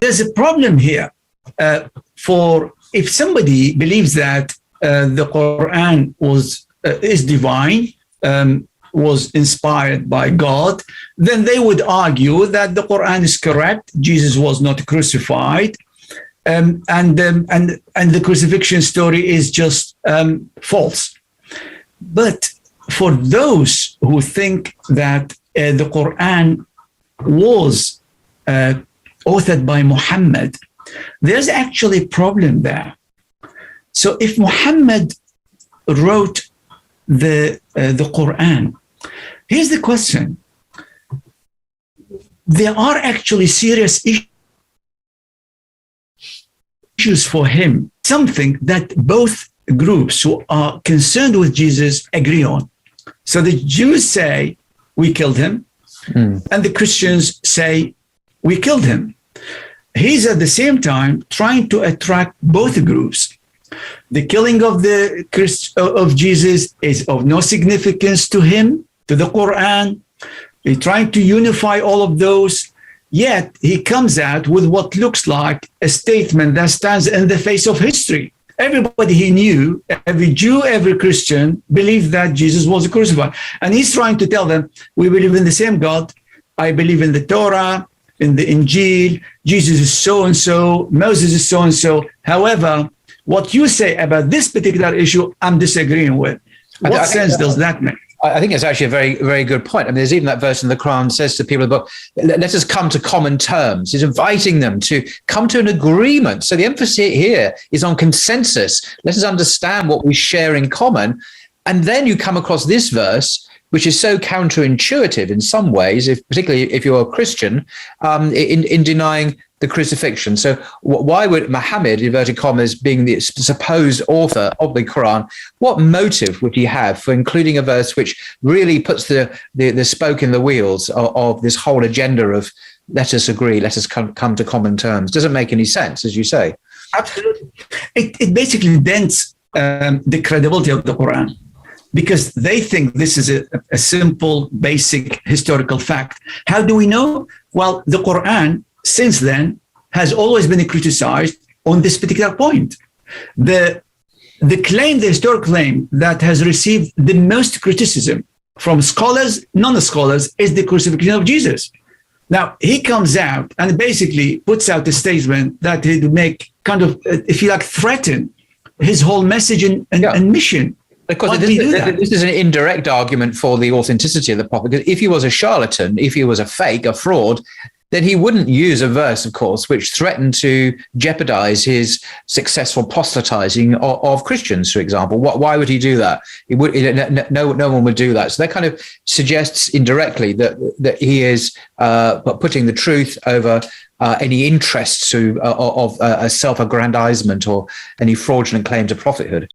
there's a problem here. For if somebody believes that the Quran is divine, was inspired by God, then they would argue that the Quran is correct. Jesus was not crucified, and the crucifixion story is just false. But for those who think that the Quran was authored by Muhammad, there's actually a problem there. So if Muhammad wrote the Quran, here's the question. There are actually serious issues for him, something that both groups who are concerned with Jesus agree on. So the Jews say, we killed him, and the Christians say, we killed him. He's at the same time trying to attract both groups. The killing of Jesus is of no significance to him, to the Quran. He's trying to unify all of those, yet he comes out with what looks like a statement that stands in the face of history. Everybody he knew, every Jew, every Christian, believed that Jesus was crucified. And he's trying to tell them, we believe in the same God. I believe in the Torah, in the Injil. Jesus is so-and-so, Moses is so-and-so. However, what you say about this particular issue, I'm disagreeing with. What sense does that make? I think it's actually a very, very good point. I mean, there's even that verse in the Quran says to people about, let us come to common terms. He's inviting them to come to an agreement. So the emphasis here is on consensus. Let us understand what we share in common. And then you come across this verse, which is so counterintuitive in some ways, particularly if you're a Christian, in denying the crucifixion. So why would Muhammad, inverted commas, being the supposed author of the Quran, what motive would he have for including a verse which really puts the spoke in the wheels of this whole agenda of let us agree, let us come to common terms? Doesn't make any sense, as you say. Absolutely. It basically dents the credibility of the Quran, because they think this is a simple, basic historical fact. How do we know? Well, the Quran, since then, has always been criticized on this particular point. The historic claim that has received the most criticism from scholars, non-scholars, is the crucifixion of Jesus. Now, he comes out and basically puts out a statement that he would make kind of, if you like, threaten his whole message and mission. Because this is an indirect argument for the authenticity of the prophet. Because if he was a charlatan, if he was a fake, a fraud, then he wouldn't use a verse, of course, which threatened to jeopardize his successful proselytizing of Christians, for example. Why would he do that? No one would do that. So that kind of suggests indirectly that he is putting the truth over any interests of self-aggrandizement or any fraudulent claim to prophethood.